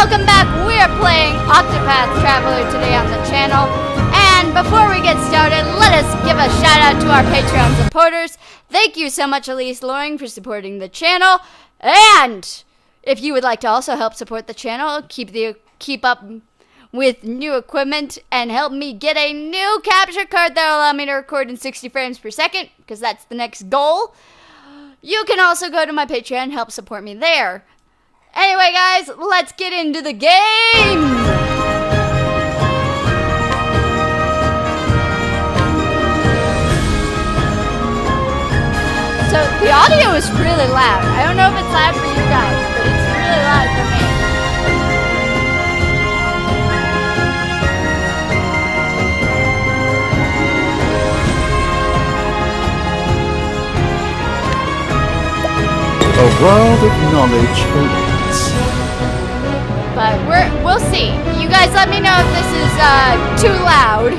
welcome back. We are playing Octopath Traveler today on the channel. And before we get started, let us give a shout out to our Patreon supporters. Thank you so much, Elise Loring, for supporting the channel. And if you would like to also help support the channel, keep up with new equipment and help me get a new capture card that will allow me to record in 60 frames per second, because that's the next goal. You can also go to my Patreon and help support me there. Anyway, guys, let's get into the game! So, the audio is really loud. I don't know if it's loud for you guys, but it's really loud for me. A world of knowledge awaits. But we'll see. You guys let me know if this is too loud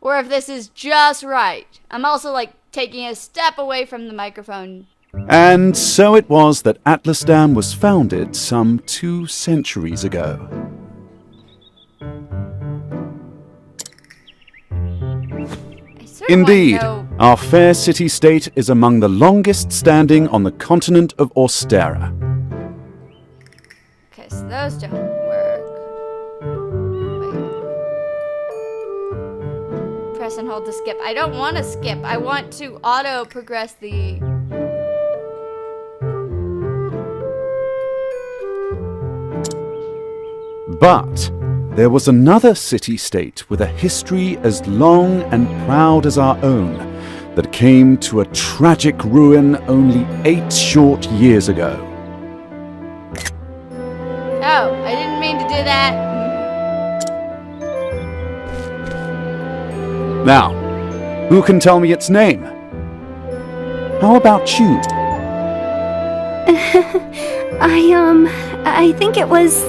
or if this is just right. I'm also taking a step away from the microphone. And so it was that Atlasdam was founded some 2 centuries ago. Indeed, our fair city-state is among the longest standing on the continent of Austera. Okay, so those don't work. Wait. Press and hold to skip. I don't want to skip. I want to auto-progress the... But there was another city-state with a history as long and proud as our own that came to a tragic ruin only 8 short years ago. Oh, I didn't mean to do that. Now, who can tell me its name? How about you? I think it was...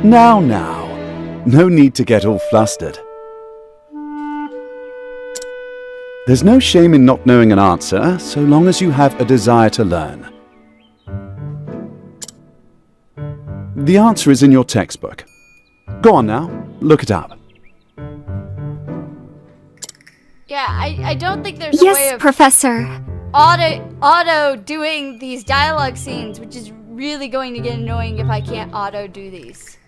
Now, no need to get all flustered. There's no shame in not knowing an answer, so long as you have a desire to learn. The answer is in your textbook. Go on now, look it up. Yeah, I don't think there's a way Yes, of Professor. auto doing these dialogue scenes, which is really going to get annoying if I can't auto do these.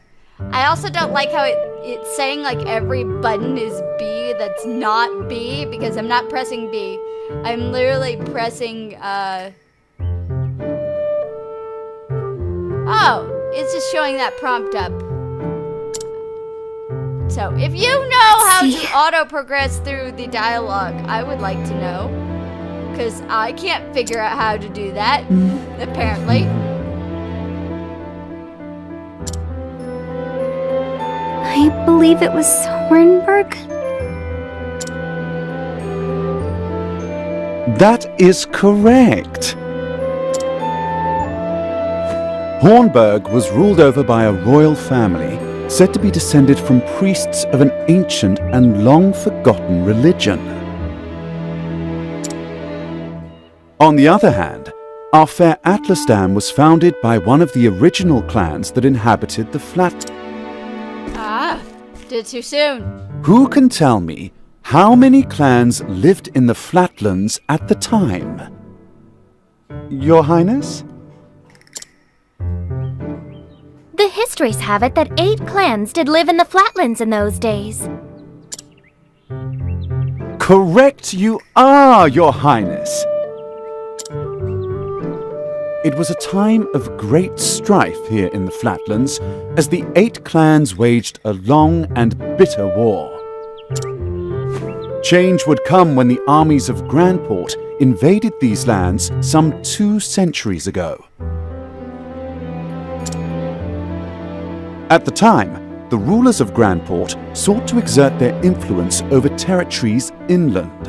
I also don't like how it's saying every button is B that's not B, because I'm not pressing B. I'm literally pressing, Oh, it's just showing that prompt up. So, if you know how to auto-progress through the dialogue, I would like to know. Because I can't figure out how to do that, apparently. I believe it was Hornburg. That is correct. Hornburg was ruled over by a royal family said to be descended from priests of an ancient and long-forgotten religion. On the other hand, our fair Atlasdam was founded by one of the original clans that inhabited the flat... Ah, did too soon. Who can tell me how many clans lived in the Flatlands at the time? Your Highness? The histories have it that 8 clans did live in the Flatlands in those days. Correct you are, Your Highness. It was a time of great strife here in the Flatlands as the 8 clans waged a long and bitter war. Change would come when the armies of Grandport invaded these lands some 2 centuries ago. At the time, the rulers of Grandport sought to exert their influence over territories inland.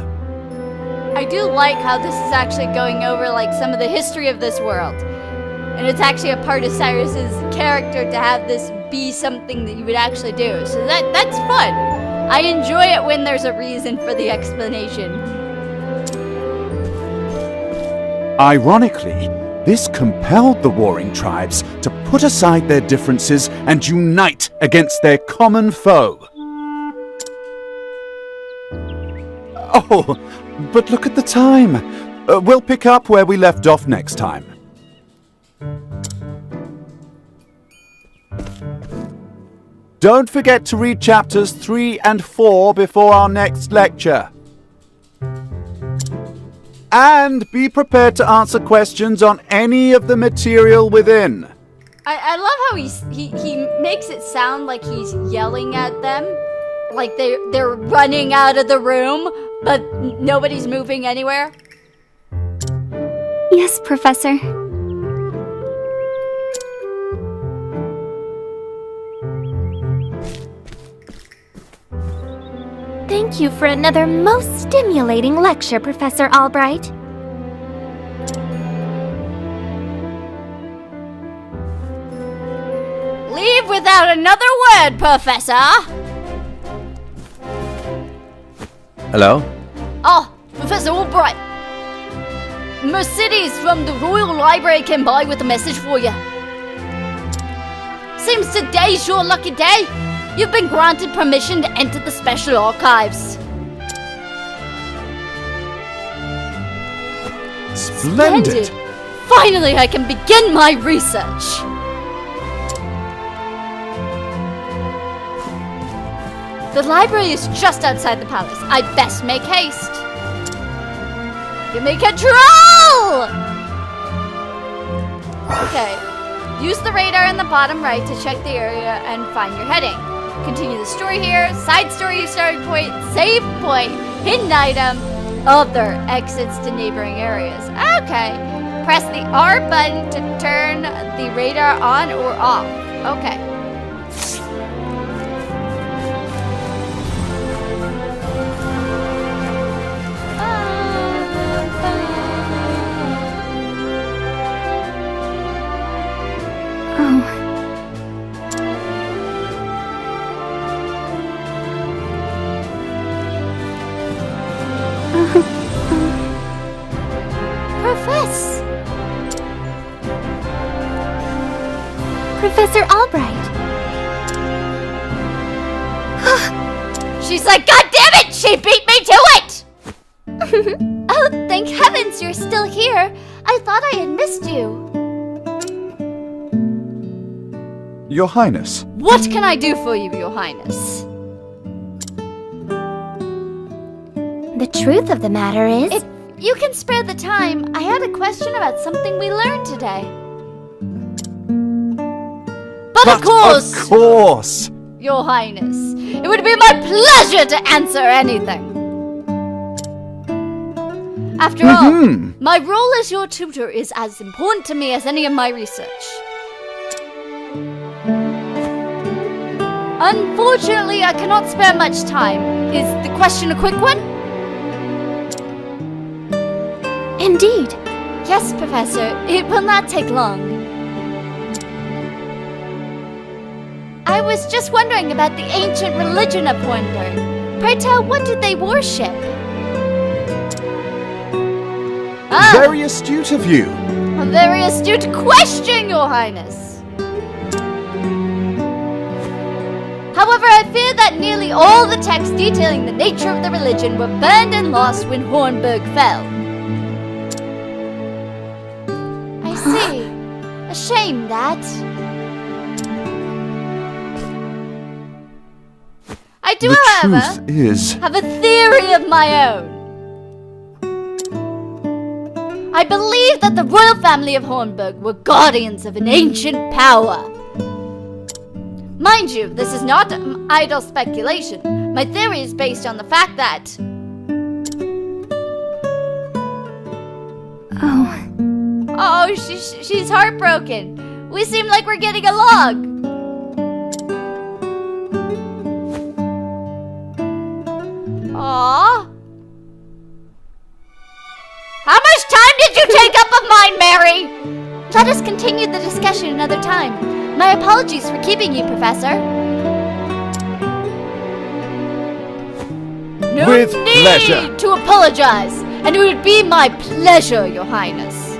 I do like how this is actually going over some of the history of this world. And it's actually a part of Cyrus's character to have this be something that you would actually do. So that's fun. I enjoy it when there's a reason for the explanation. Ironically, this compelled the warring tribes to put aside their differences and unite against their common foe. Oh, but look at the time. We'll pick up where we left off next time. Don't forget to read chapters 3 and 4 before our next lecture. And be prepared to answer questions on any of the material within. I love how he makes it sound like he's yelling at them. Like they're running out of the room, but nobody's moving anywhere. Yes, Professor. Thank you for another most stimulating lecture, Professor Albright. Leave without another word, Professor! Hello? Oh, Professor Albright. Mercedes from the Royal Library came by with a message for you. Seems today's your lucky day. You've been granted permission to enter the Special Archives. Splendid! Finally, I can begin my research. The library is just outside the palace. I'd best make haste. Give me control! Okay. Use the radar in the bottom right to check the area and find your heading. Continue the story here. Side story starting point. Save point. Hidden item. Other exits to neighboring areas. Okay. Press the R button to turn the radar on or off. Okay. Professor Albright. She's like, God damn it! She beat me to it! Oh, thank heavens you're still here. I thought I had missed you. Your Highness. What can I do for you, Your Highness? The truth of the matter is... If you can spare the time, I had a question about something we learned today. But of course, Your Highness, it would be my pleasure to answer anything. After all, my role as your tutor is as important to me as any of my research. Unfortunately, I cannot spare much time. Is the question a quick one? Indeed. Yes, Professor. It will not take long. I was just wondering about the ancient religion of Hornburg. Pray tell, what did they worship? Very astute of you. A very astute question, Your Highness. However, I fear that nearly all the texts detailing the nature of the religion were burned and lost when Hornburg fell. I see. A shame that. I do, however, have a theory of my own. I believe that the royal family of Hornburg were guardians of an ancient power. Mind you, this is not idle speculation. My theory is based on the fact that... Oh, she's heartbroken. We seem like we're getting along. Aww. How much time did you take up of mine, Mary? Let us continue the discussion another time. My apologies for keeping you, Professor. No With need pleasure to apologize, and it would be my pleasure, Your Highness.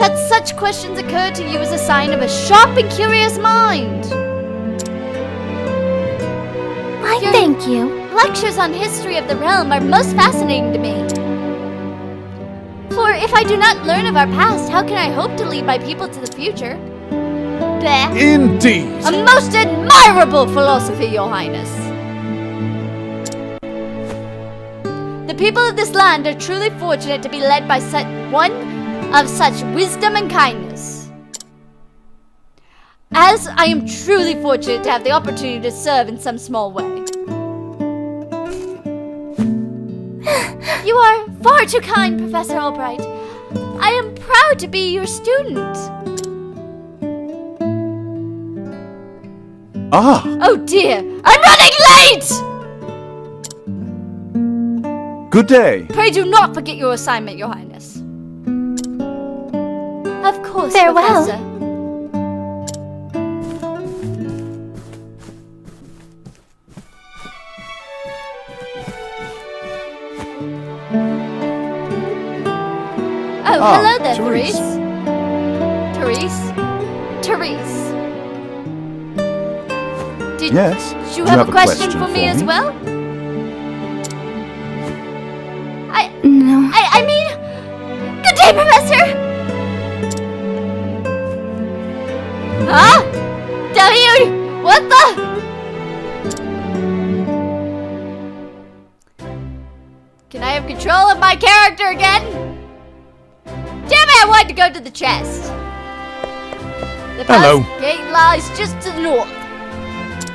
that such questions occur to you is a sign of a sharp and curious mind. Why, thank you. Lectures on history of the realm are most fascinating to me. For if I do not learn of our past, how can I hope to lead my people to the future? Bleh. Indeed! A most admirable philosophy, Your Highness. The people of this land are truly fortunate to be led by one of such wisdom and kindness. As I am truly fortunate to have the opportunity to serve in some small way. You are far too kind, Professor Albright. I am proud to be your student. Ah! Oh dear, I'm running late! Good day. Pray do not forget your assignment, Your Highness. Of course, Farewell. Professor. Oh, hello there, Cyrus. Therese. Did Yes? you have a question for me as well? No. I mean, good day, Professor! Huh? Dude, what the? Can I have control of my character again? Damn it, I wanted to go to the chest. The Hello. palace gate lies just to the north.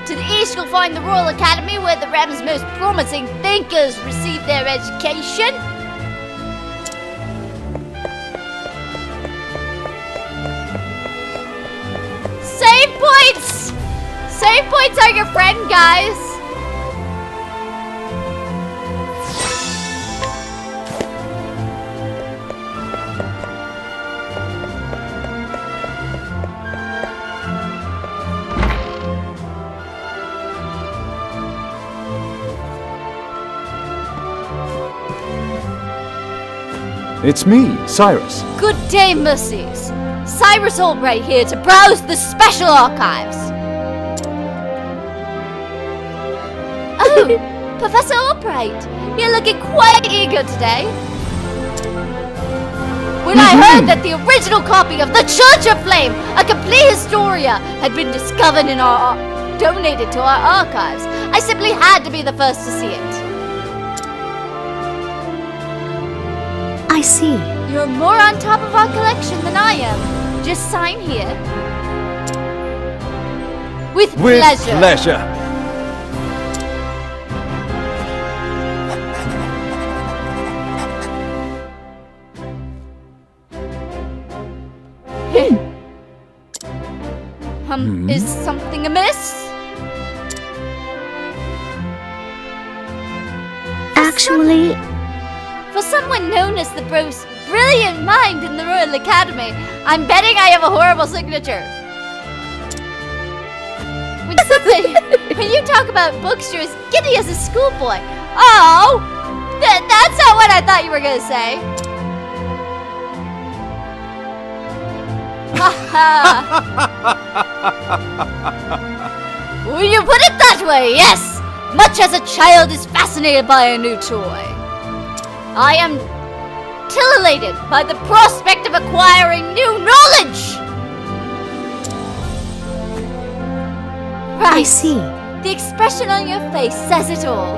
To the east, you'll find the Royal Academy, where the realm's most promising thinkers receive their education. Save points! Save points are your friend, guys. It's me, Cyrus. Good day, Mercies. Cyrus Albright here to browse the special archives. Oh, Professor Albright, you're looking quite eager today. When I heard that the original copy of the Church of Flame, a complete Historia, had been discovered in donated to our archives, I simply had to be the first to see it. I see. You're more on top of our collection than I am. Just sign here. With pleasure. Is something amiss? Actually, For someone known as the most brilliant mind in the Royal Academy, I'm betting I have a horrible signature. When you talk about books, you're as giddy as a schoolboy. Oh, that's not what I thought you were gonna say. When you put it that way, yes. Much as a child is fascinated by a new toy, I am titillated by the prospect of acquiring new knowledge. I see. The expression on your face says it all.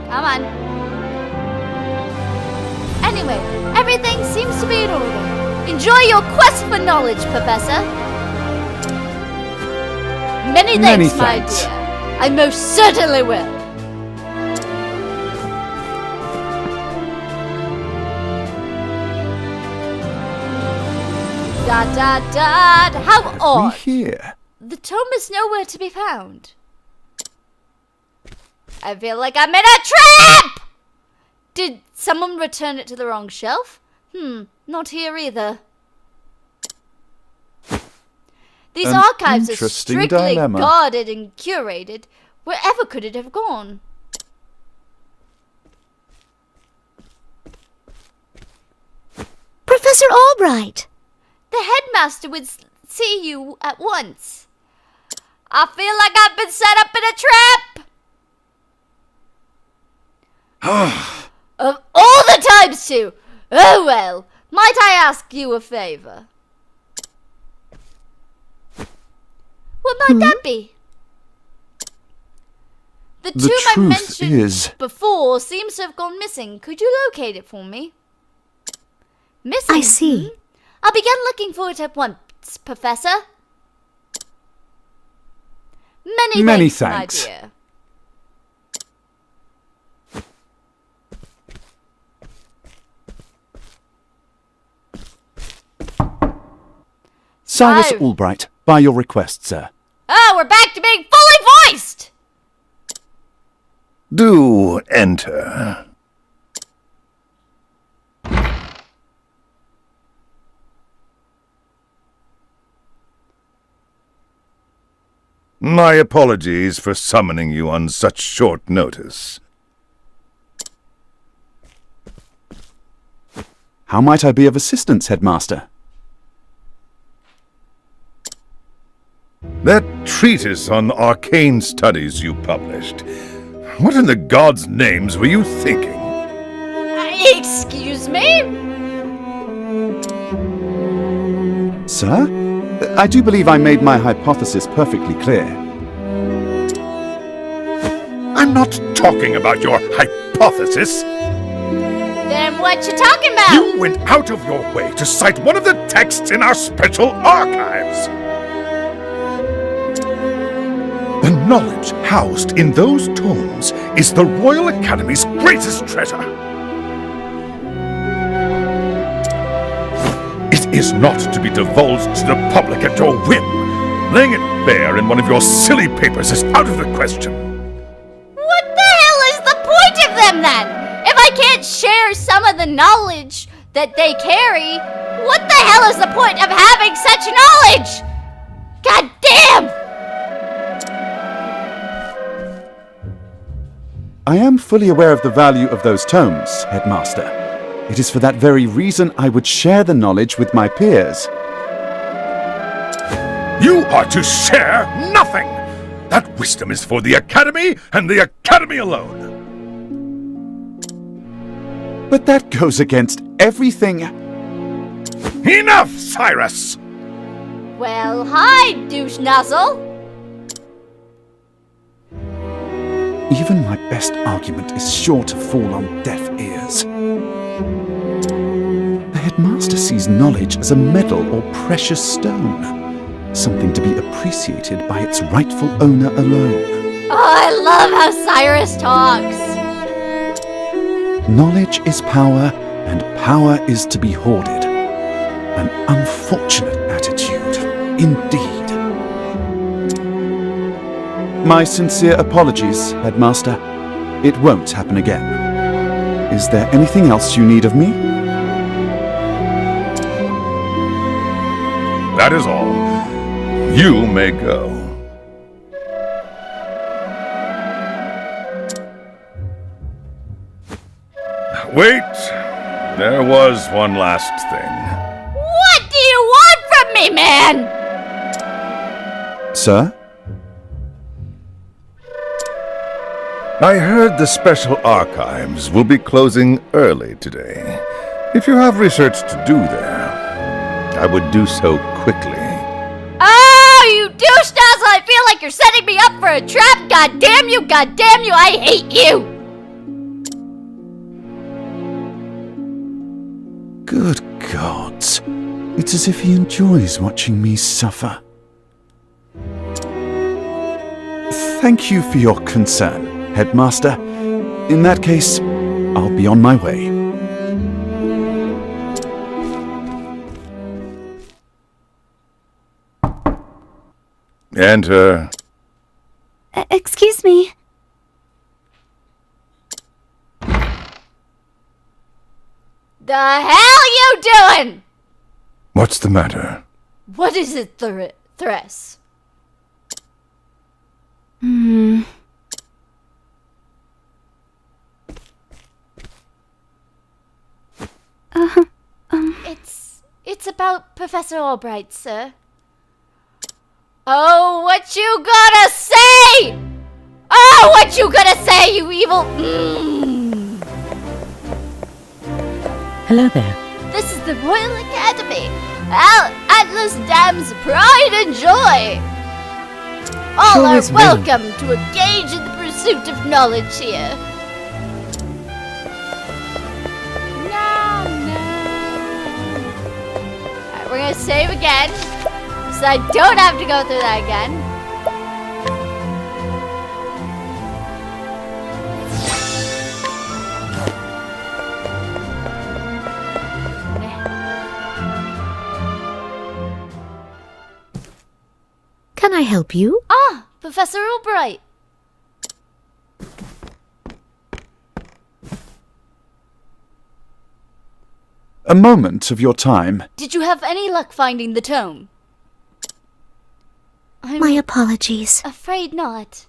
Come on. Anyway, everything seems to be in order. Enjoy your quest for knowledge, Professor. Many thanks, my dear. I most certainly will. How odd. We here. The tome is nowhere to be found. I feel like I'm in a trap! Did someone return it to the wrong shelf? Not here either. These An archives are interesting strictly dilemma. guarded and curated. Wherever could it have gone? Professor Albright! The headmaster would see you at once. I feel like I've been set up in a trap. Of all the times too. Oh well, might I ask you a favor? What might that be? The tomb I mentioned before seems to have gone missing. Could you locate it for me? Missing? I see. I'll begin looking for it at once, Professor. Many thanks, my dear. Cyrus Albright, by your request, sir. Ah, we're back to being fully voiced! Do enter. My apologies for summoning you on such short notice. How might I be of assistance, Headmaster? That treatise on arcane studies you published. What in the gods' names were you thinking? Excuse me? Sir? I do believe I made my hypothesis perfectly clear. I'm not talking about your hypothesis. Then what you talking about? You went out of your way to cite one of the texts in our special archives. The knowledge housed in those tomes is the Royal Academy's greatest treasure. It is not to be divulged to the public at your whim. Laying it bare in one of your silly papers is out of the question. What the hell is the point of them then? If I can't share some of the knowledge that they carry, what the hell is the point of having such knowledge? God damn! I am fully aware of the value of those tomes, Headmaster. It is for that very reason I would share the knowledge with my peers. You are to share nothing! That wisdom is for the Academy and the Academy alone. But that goes against everything... Enough, Cyrus! Well, hi, douche nozzle. Even my best argument is sure to fall on deaf ears. The Headmaster sees knowledge as a medal or precious stone, something to be appreciated by its rightful owner alone. Oh, I love how Cyrus talks. Knowledge is power, and power is to be hoarded. An unfortunate attitude, indeed. My sincere apologies, Headmaster. It won't happen again. Is there anything else you need of me? That is all. You may go. Wait, there was one last thing. What do you want from me, man? Sir? I heard the special archives will be closing early today. If you have research to do there, I would do so quickly. Oh, you douche nozzle! I feel like you're setting me up for a trap! God damn you, I hate you! Good gods. It's as if he enjoys watching me suffer. Thank you for your concern, Headmaster. In that case, I'll be on my way. Enter. Excuse me. The hell you doing? What's the matter? What is it, Thress? It's about Professor Albright, sir. Oh, what you gonna say? Oh, what you gonna say, you evil... Hello there. This is the Royal Academy. Atlas Dam's pride and joy. All Sure are is welcome to engage in the pursuit of knowledge here. Alright, we're gonna save again, so I don't have to go through that again. Can I help you? Ah, Professor Albright. A moment of your time. Did you have any luck finding the tome? I'm My apologies. afraid not.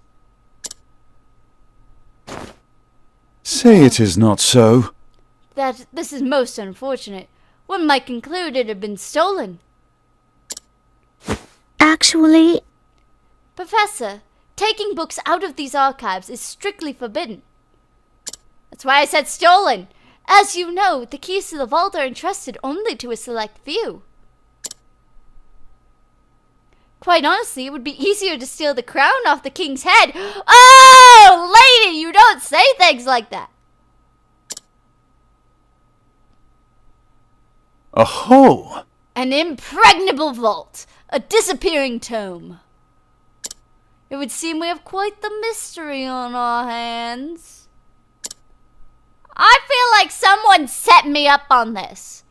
Say it is not so. This is most unfortunate. One might conclude it had been stolen. Actually, Professor, taking books out of these archives is strictly forbidden. That's why I said stolen. As you know, the keys to the vault are entrusted only to a select few. Quite honestly, it would be easier to steal the crown off the king's head. Oh, lady, you don't say things like that. Aho! An impregnable vault. A disappearing tome. It would seem we have quite the mystery on our hands. I feel like someone set me up on this.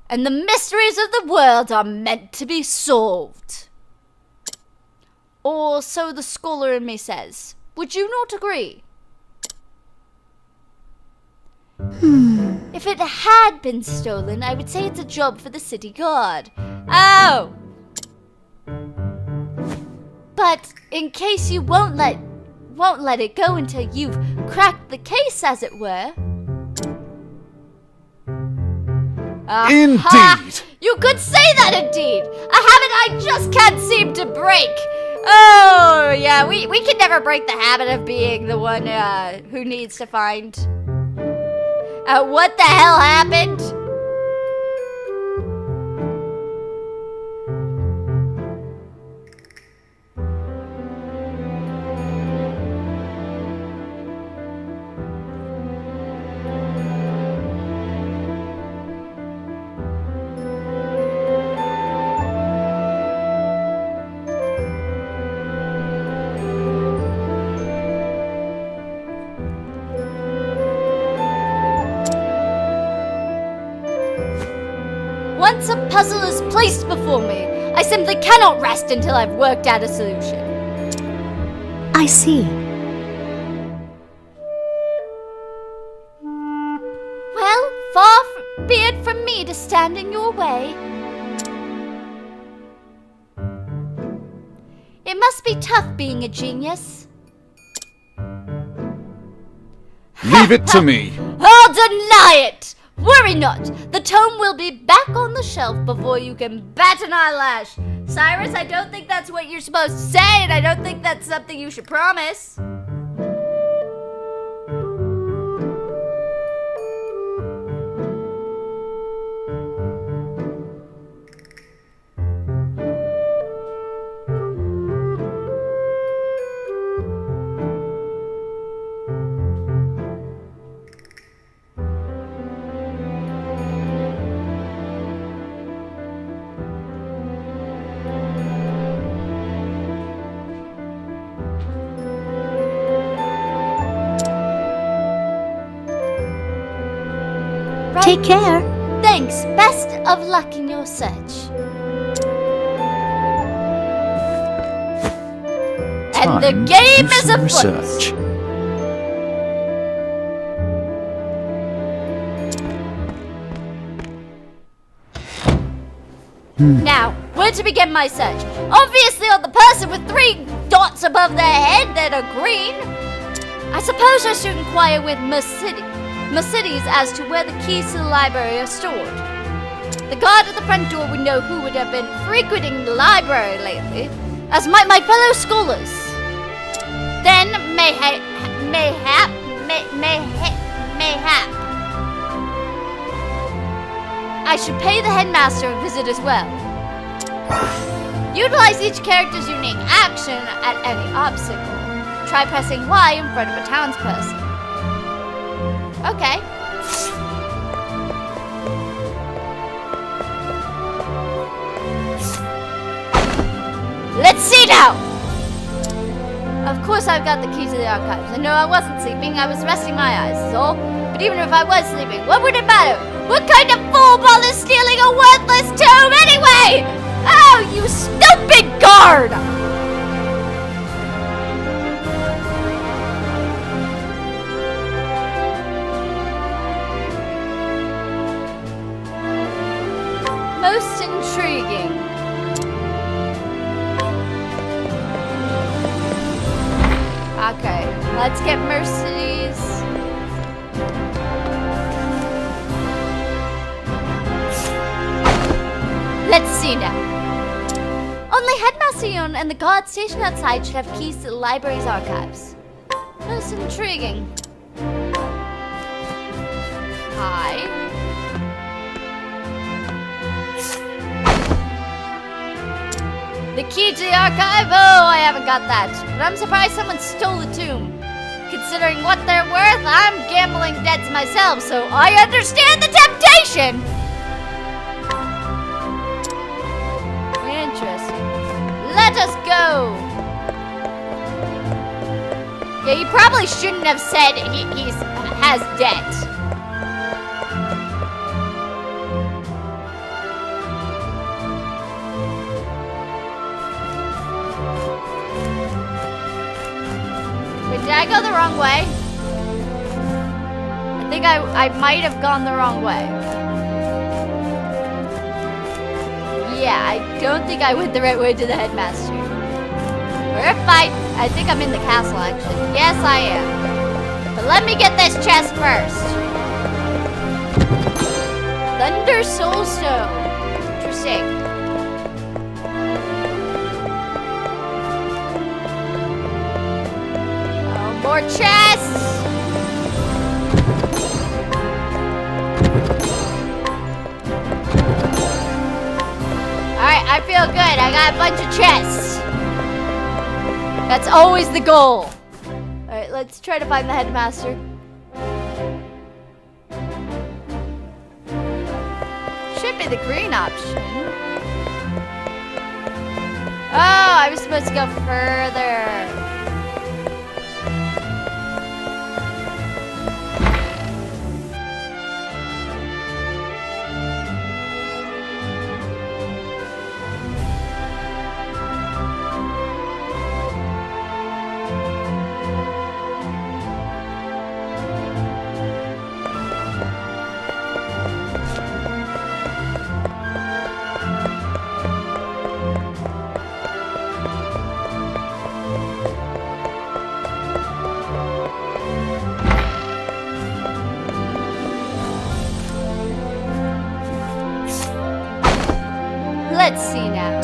And the mysteries of the world are meant to be solved. Or so the scholar in me says. Would you not agree? If it had been stolen, I would say it's a job for the city guard. Oh! But in case you won't let it go until you've cracked the case, as it were. Indeed! You could say that, indeed! A habit I just can't seem to break! Oh, yeah, we can never break the habit of being the one who needs to find... what the hell happened? Once a puzzle is placed before me, I simply cannot rest until I've worked out a solution. I see. Well, far be it from me to stand in your way. It must be tough being a genius. Leave it to me. I'll deny it! Worry not! The tome will be back on the shelf before you can bat an eyelash. Cyrus, I don't think that's what you're supposed to say, and I don't think that's something you should promise. Take care. Thanks. Best of luck in your search. And the Time to game do is some afoot. research. Now, where to begin my search? Obviously on the person with 3 dots above their head that are green. I suppose I should inquire with Mercedes as to where the keys to the library are stored. The guard at the front door would know who would have been frequenting the library lately, as might my fellow scholars. Then, mayhap, I should pay the headmaster a visit as well. Utilize each character's unique action at any obstacle. Try pressing Y in front of a townsperson. Okay. Let's see now! Of course I've got the key to the archives. I know I wasn't sleeping, I was resting my eyes, is all. But even if I was sleeping, what would it matter? What kind of fool bothers stealing a worthless tome anyway? Oh, you stupid guard! Most intriguing. Okay, let's get Mercedes. Let's see now. Only Headmaster Yon and the guard stationed outside should have keys to the library's archives. Most intriguing. Hi. The key to the archive? Oh, I haven't got that. But I'm surprised someone stole the tomb. Considering what they're worth, I'm gambling debts myself, so I understand the temptation! Interesting. Let us go! Yeah, he probably shouldn't have said he has debt. Did I go the wrong way? I think I might have gone the wrong way. Yeah, I don't think I went the right way to the headmaster. We're fine. I think I'm in the castle, actually. Yes, I am. But let me get this chest first. Thunder Soul Stone. Interesting. More chests! Alright, I feel good. I got a bunch of chests. That's always the goal. Alright, let's try to find the headmaster. Should be the green option. Oh, I was supposed to go further. Let's see now.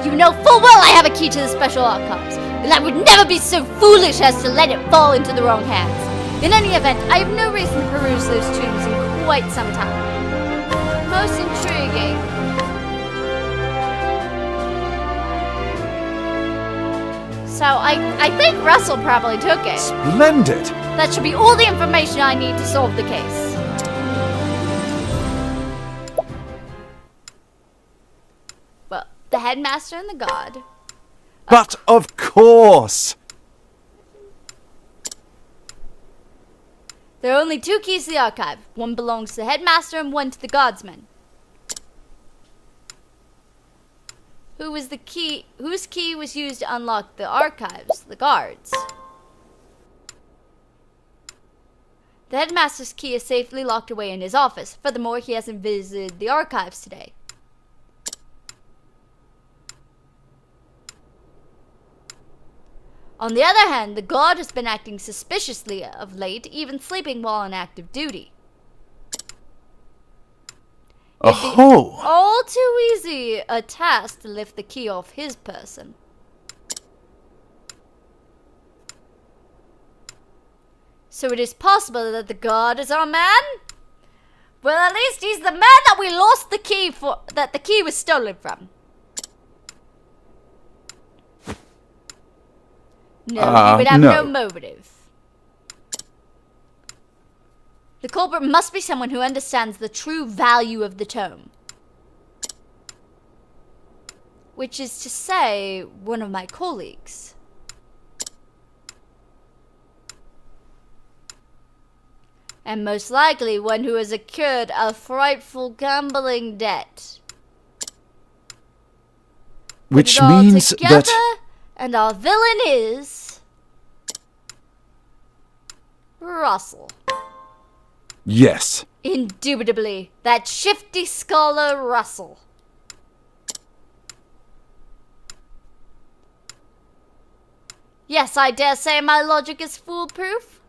You know full well I have a key to the special archives, and I would never be so foolish as to let it fall into the wrong hands. In any event, I have no reason to peruse those tombs in quite some time. Most intriguing. So I think Russell probably took it. Splendid! That should be all the information I need to solve the case. Well, the headmaster and the god. But of course! There are only two keys to the archive. One belongs to the headmaster and one to the guardsman. Whose key was used to unlock the archives? The guards. The headmaster's key is safely locked away in his office. Furthermore, he hasn't visited the archives today. On the other hand, the guard has been acting suspiciously of late, even sleeping while on active duty. Oh! All too easy a task to lift the key off his person. So it is possible that the god is our man? Well, at least he's the man that we lost the key for, that the key was stolen from. No, he would have no motive. The culprit must be someone who understands the true value of the tome. Which is to say, one of my colleagues. And most likely one who has incurred a frightful gambling debt. Which Put it all means together, that... And our villain is... Russell. Yes. Indubitably, that shifty scholar Russell. Yes, I dare say my logic is foolproof.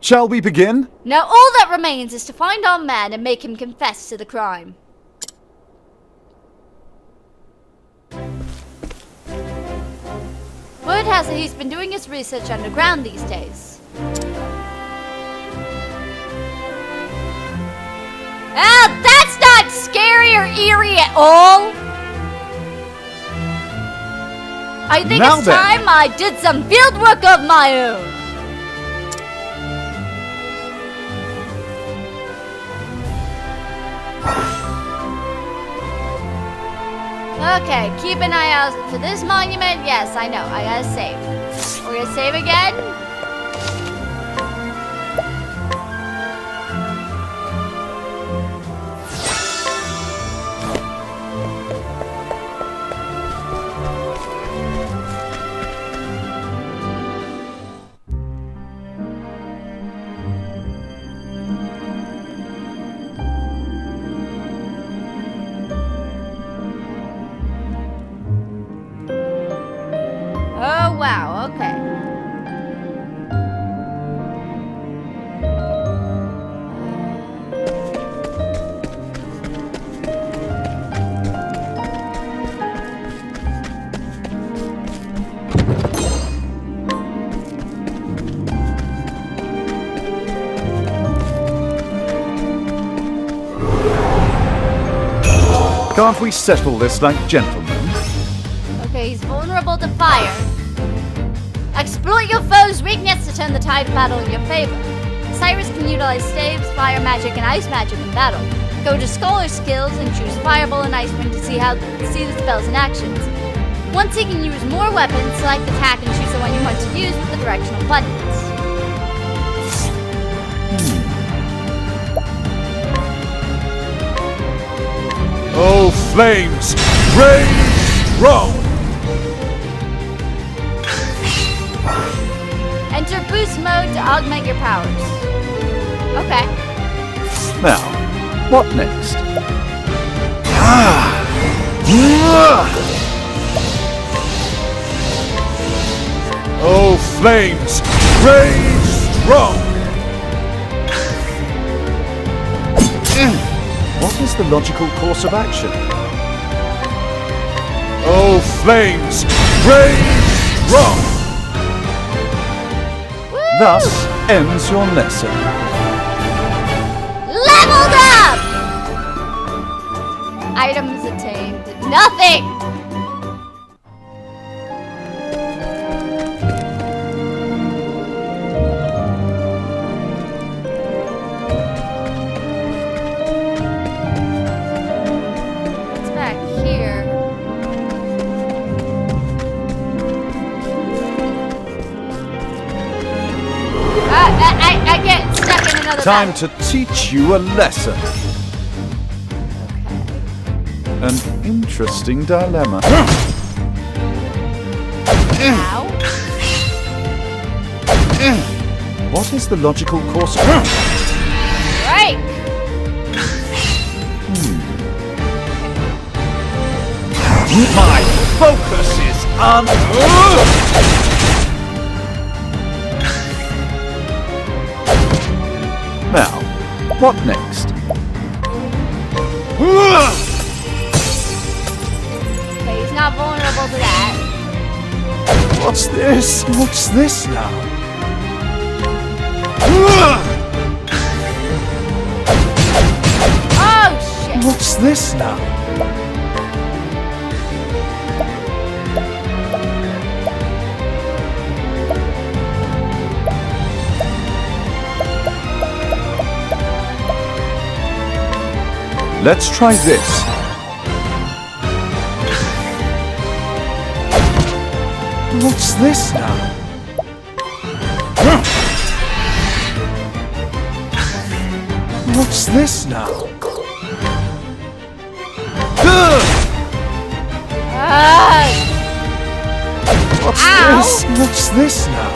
Shall we begin? Now all that remains is to find our man and make him confess to the crime. Word has it he's been doing his research underground these days. Ah, that's not scary or eerie at all! I think Now it's then. time I did some field work of my own. Okay, keep an eye out for this monument. Yes, I know. I gotta save. We're gonna save again. Oh, wow, okay. Can't we settle this like gentlemen? Okay, he's vulnerable to fire. Exploit your foe's weakness to turn the tide of battle in your favor. Cyrus can utilize staves, fire magic, and ice magic in battle. Go to Scholar Skills and choose Fireball and Ice Wind to see the spells in actions. Once he can use more weapons, select attack and choose the one you want to use with the directional buttons. Oh, flames! Rage strong! Enter boost mode to augment your powers. Okay. Now, what next? Oh, flames! Rage strong! What is the logical course of action? Oh, flames! Rage strong! Thus ends your lesson. Leveled up! Items attained. Nothing! What's back here? I get stuck in another Time battle. to teach you a lesson. An interesting dilemma. Ow. What is the logical course of Break! My focus is on... Now, What next? Okay, he's not vulnerable to that. What's this? What's this now? Oh, shit. What's this now? Let's try this. What's this now? What's this now? What's Ow. this? What's this now?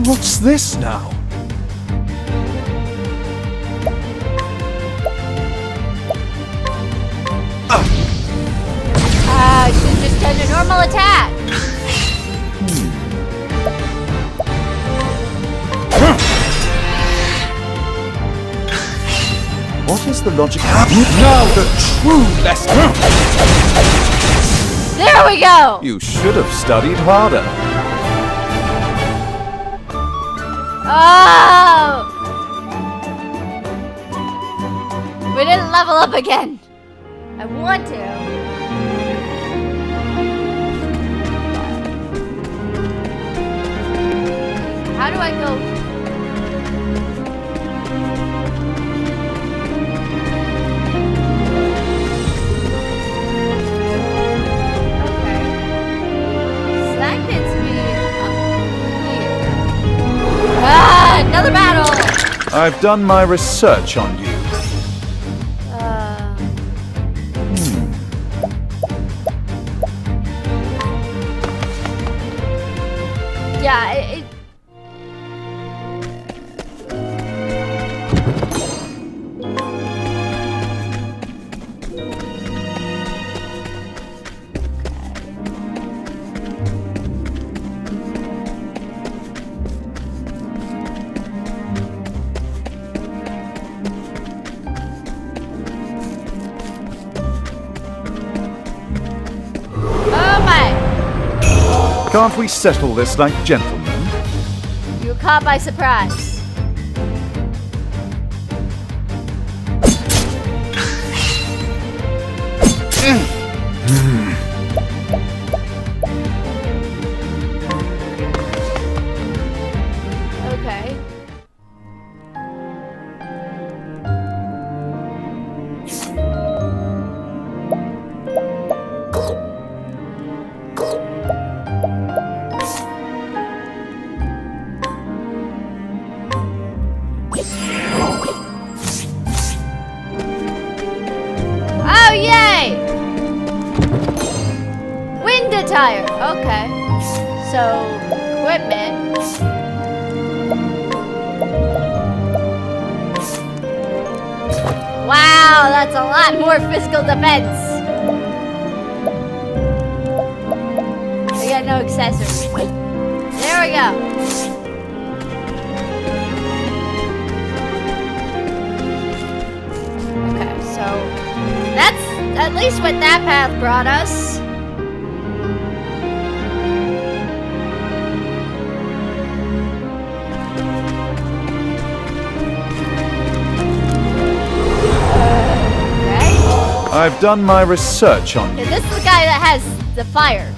What's this now? I should just done a normal attack. What is the logic? Now the true lesson! There we go. You should have studied harder. Oh! We didn't level up again. I want to. How do I go? Okay. So that gets me up here. Ah, another battle! I've done my research on you. Yeah, oh my! Can't we settle this like gentlemen? You were caught by surprise. Okay. Oh, yay! Wind attire. Okay. So, equipment. Wow, that's a lot more physical defense. We got no accessories. There we go. Okay, so that's at least what that path brought us. I've done my research on you. Okay, this is the guy that has the fire.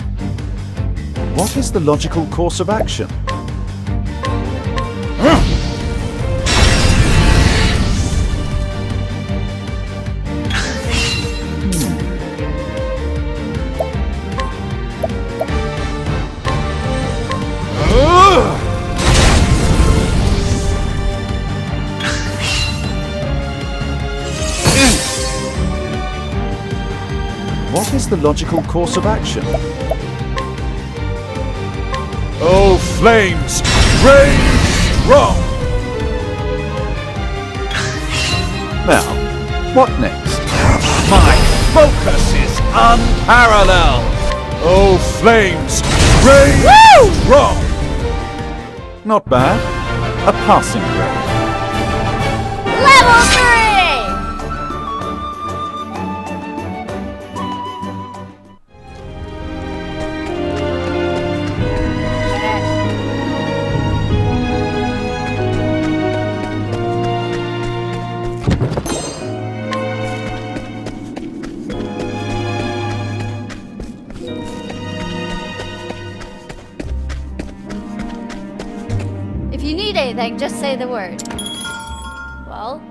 What is the logical course of action? What is the logical course of action? Oh, flames! Rage strong! Now, what next? My focus is unparalleled! Oh, flames! Rage strong! Not bad. A passing grade. Level 3! If you need anything, just say the word. Well.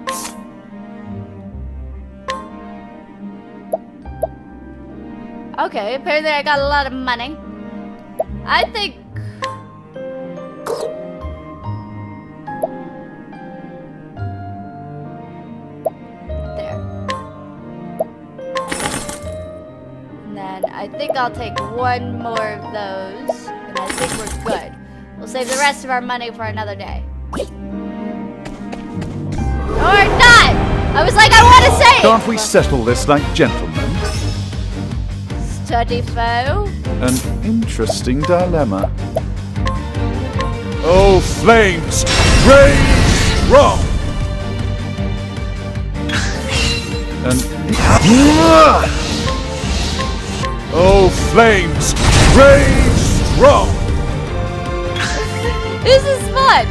Okay, apparently I got a lot of money. I think... There. And then I think I'll take one more of those. And I think we're good. We'll save the rest of our money for another day. Or not! I was like, I want to save! Can't we settle this like gentlemen? Study foe. An interesting dilemma. Oh, flames! Rage strong! Oh, flames! Rage strong! This is fun!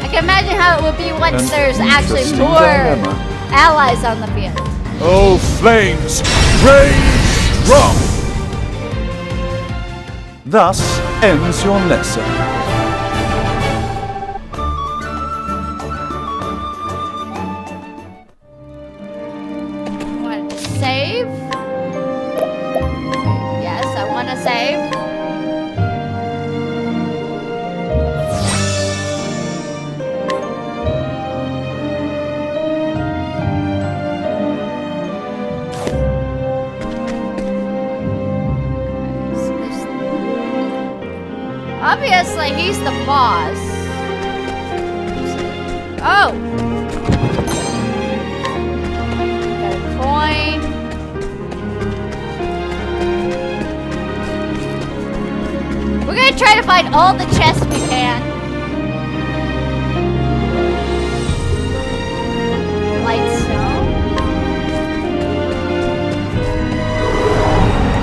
I can imagine how it would be once there's actually interesting more dilemma. allies on the field. Oh, flames! Rage strong! Thus ends your lesson. Want to save? Yes, I want to save. Obviously, he's the boss. Oh! Got a coin. We're gonna try to find all the chests we can. Lightstone.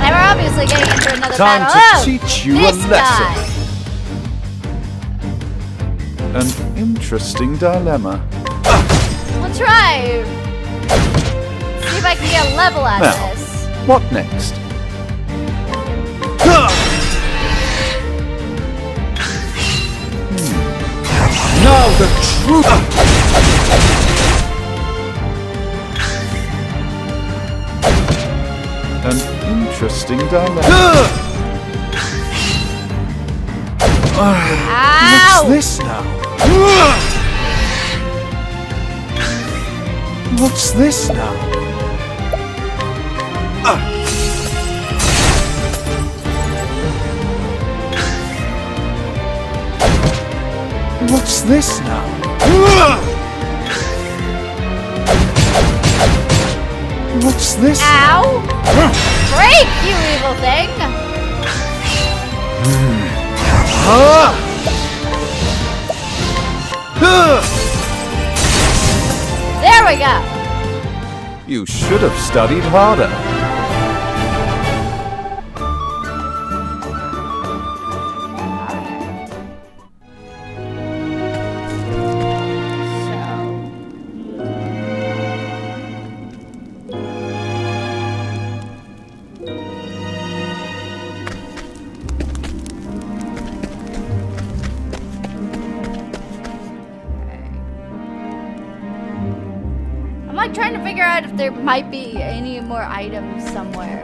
And we're obviously getting into another Time battle. to Oh, teach you a this lesson. guy. An interesting dilemma. We'll try. See if I can get a level out Now. of this. What next? Now the truth. An interesting dilemma. Ow! What's this now? What's this now? What's this now? What's this? Ow! Break, you evil thing! There we go! You should have studied harder. I'm like trying to figure out if there might be any more items somewhere.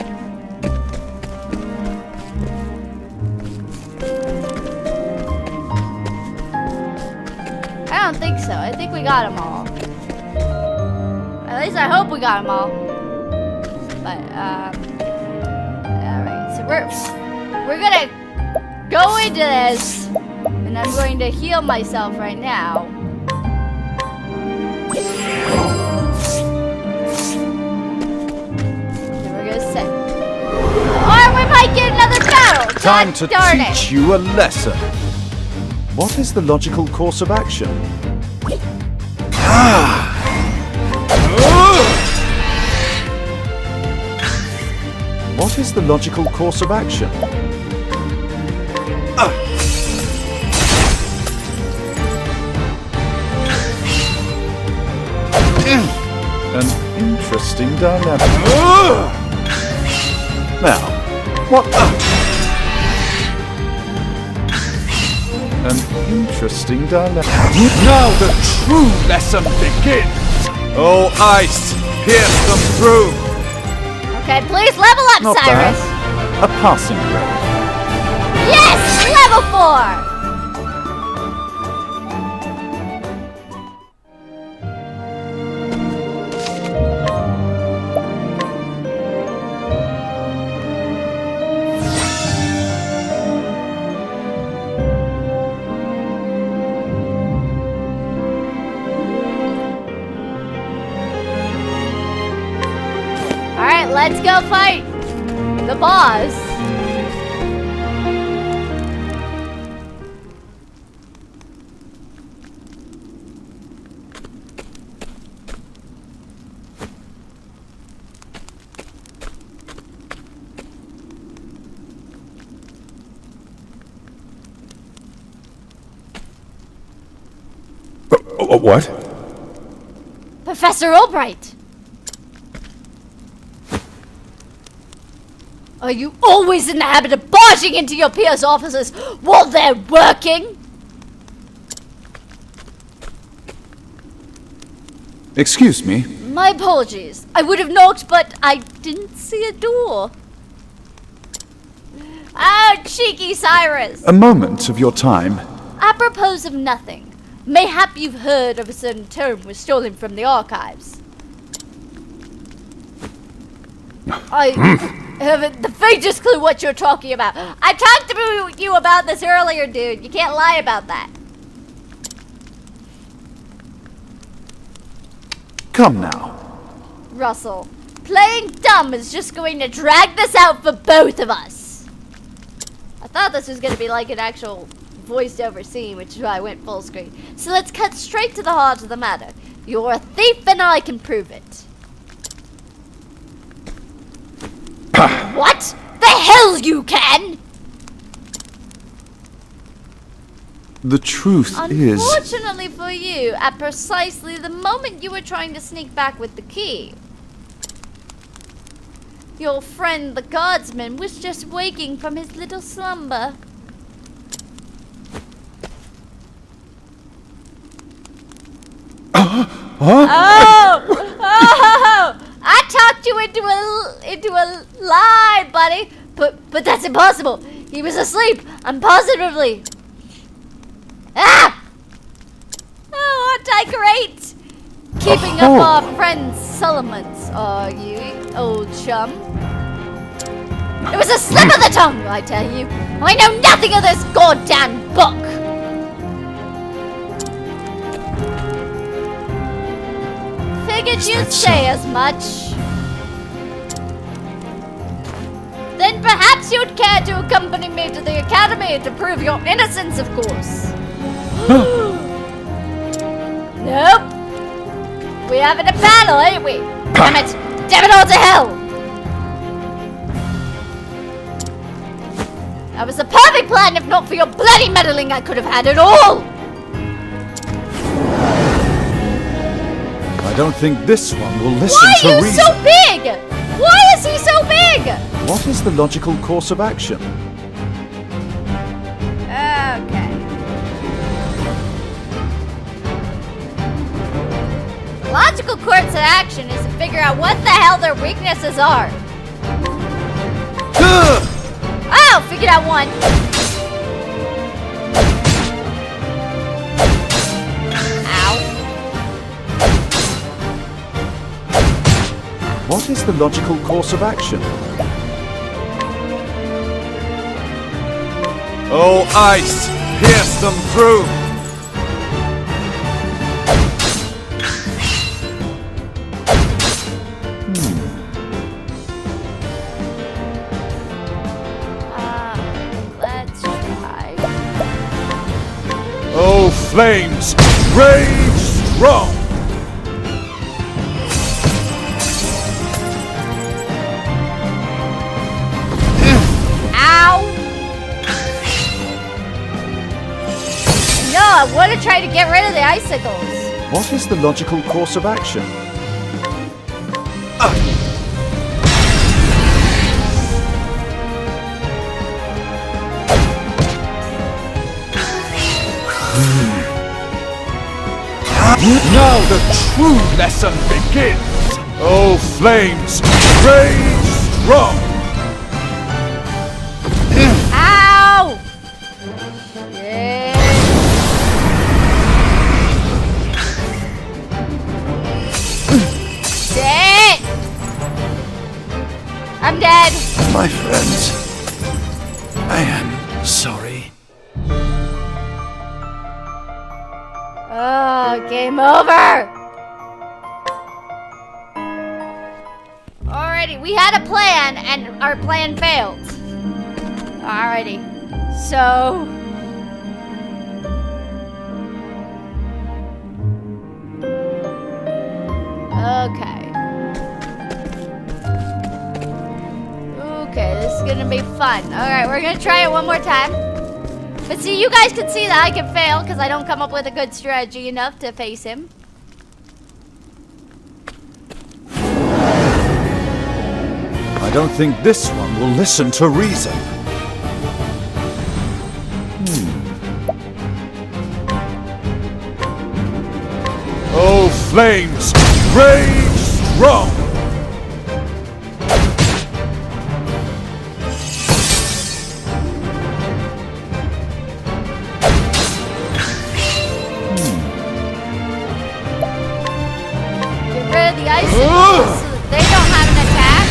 I don't think so. I think we got them all. At least I hope we got them all. But alright. So we're gonna go into this, and I'm going to heal myself right now. Or we might get another battle. time to darn teach you a lesson. What is the logical course of action? What is the logical course of action? An interesting dilemma. Now, what? An interesting dilemma. Now the true lesson begins. Oh, ice, pierce them through. Okay, please level up, Not Cyrus. bad. A passing grade. Yes, level 4. Alright, let's go fight the boss. What? Professor Albright! Are you always in the habit of barging into your peers' offices while they're working? Excuse me. My apologies. I would have knocked, but I didn't see a door. Oh, cheeky Cyrus! A moment of your time. Apropos of nothing, mayhap you've heard of a certain tome was stolen from the archives. I haven't the faintest clue what you're talking about. I talked to you about this earlier, dude. You can't lie about that. Come now. Russell, playing dumb is just going to drag this out for both of us. I thought this was going to be like an actual voiced over scene, which is why I went full screen. So let's cut straight to the heart of the matter. You're a thief and I can prove it. What? The hell you can! The truth is... Unfortunately for you, at precisely the moment you were trying to sneak back with the key, your friend the guardsman was just waking from his little slumber. Oh! I talked you into a lie, buddy. But that's impossible. He was asleep. I'm positively. Ah! Oh, aren't I great? Keeping up our friend Solomon's, are you, old chum? It was a slip of the tongue, I tell you. I know nothing of this goddamn book. Figured you'd say as much. Then perhaps you'd care to accompany me to the academy to prove your innocence, of course. Nope. We're having a battle, ain't we? Damn it! Damn it all to hell! That was the perfect plan if not for your bloody meddling I could have had it all! I don't think this one will listen to Why are you reason. so big? Why is he so big? What is the logical course of action? Okay. Logical course of action is to figure out what the hell their weaknesses are. Oh, figured out one. Ow. What is the logical course of action? Oh, ice! Pierce them through! flames, rage strong! Ow! No, I want to try to get rid of the icicles. What is the logical course of action? Now the true lesson begins! Oh, flames, rage strong! Ow! Yeah. Dead! I'm dead. My friends, I am sorry. Oh, game over! Alrighty, we had a plan and our plan failed. Alrighty, so... Okay. Okay, this is gonna be fun. Alright, we're gonna try it one more time. But see, you guys can see that I can fail because I don't come up with a good strategy enough to face him. I don't think this one will listen to reason. Oh, flames, rage strong! Get rid of the icicles so that they don't have an attack.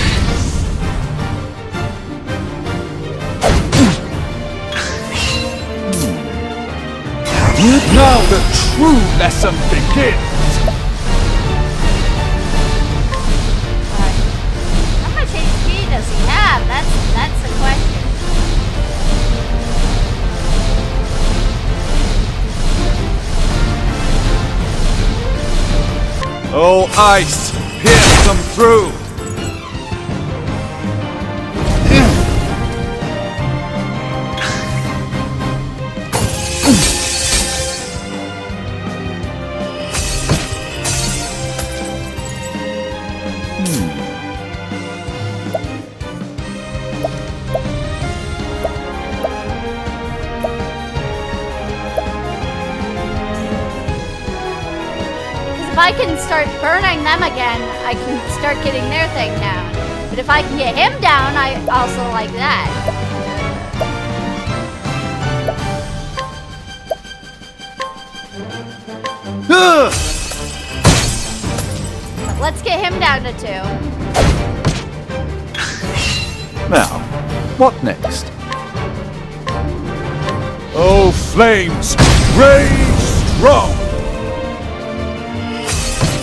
Now the true lesson begins! Alright. How much HP does he have? That's the question. Oh, ice, pierce them through! If I can start burning them again, I can start getting their thing down. But if I can get him down, I also like that. But let's get him down to 2. Now, what next? Oh, flames, rage strong!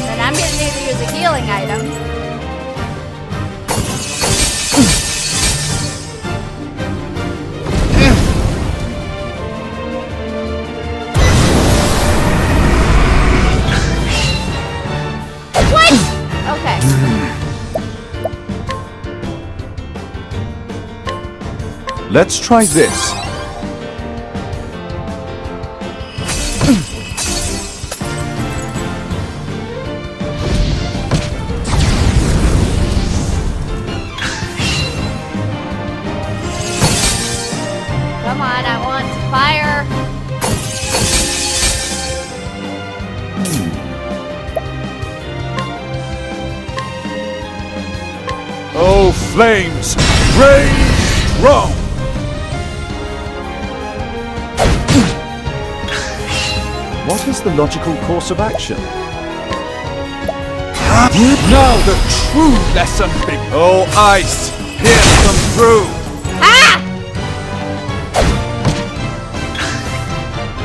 Then I'm gonna need to use a healing item. What? Okay. Let's try this. Come on, I want fire. Oh, flames, rage strong! What is the logical course of action? Now the true lesson begins. Oh, ice, pierce them through! Ah!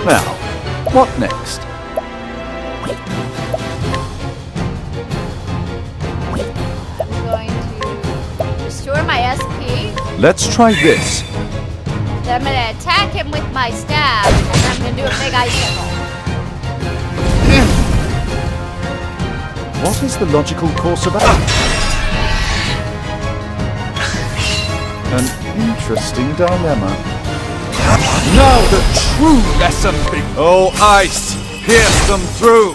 Now, what next? I'm going to restore my SP. Let's try this. Then I'm going to attack him with my staff, and I'm going to do a big icicle. What is the logical course of action? An interesting dilemma. Now the true lesson begins. Oh, ice, pierce them through.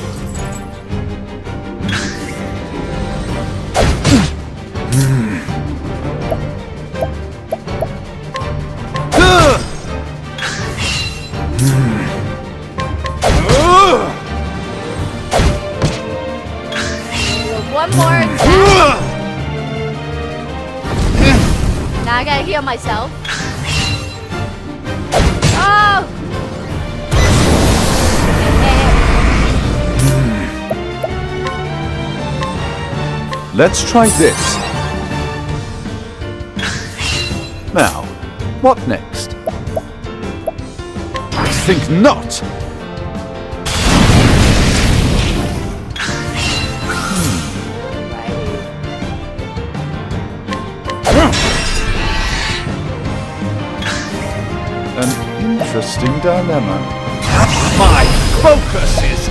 One more attack. Now I gotta heal myself. Oh! Let's try this. Now, what next? I think not. An interesting dilemma. My focus is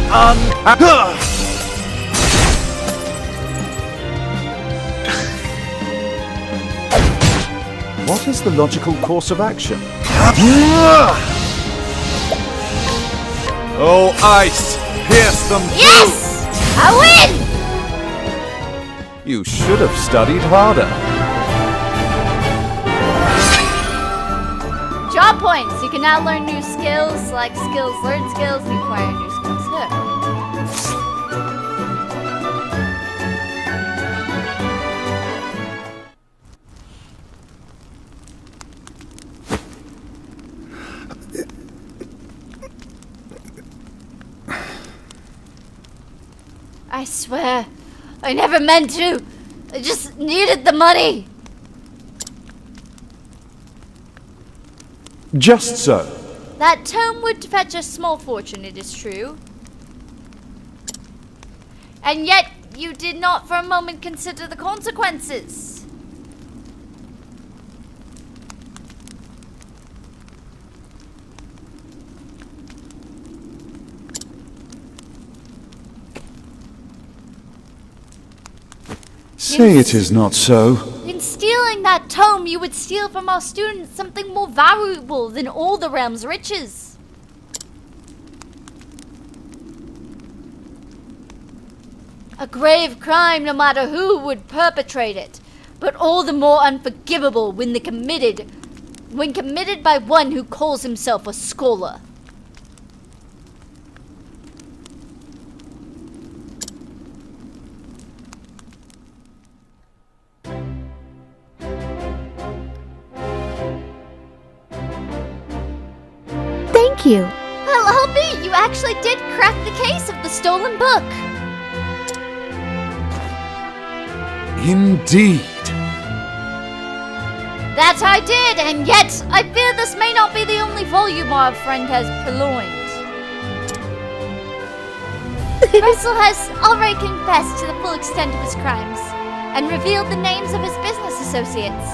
What is the logical course of action? Oh, ice, pierce them through. Yes! I win! You should have studied harder. Job points. You can now learn new skills, select skills, learn skills, and acquire new skills here. I swear, I never meant to. I just needed the money. Just so. That tome would fetch a small fortune, it is true. And yet, you did not for a moment consider the consequences. Say it is not so. In stealing that tome, you would steal from our students something more valuable than all the realm's riches. A grave crime, no matter who would perpetrate it, but all the more unforgivable when committed by one who calls himself a scholar. Thank you. Well, albeit you actually did crack the case of the stolen book. Indeed. That I did, and yet I fear this may not be the only volume our friend has purloined. Russell has already confessed to the full extent of his crimes and revealed the names of his business associates.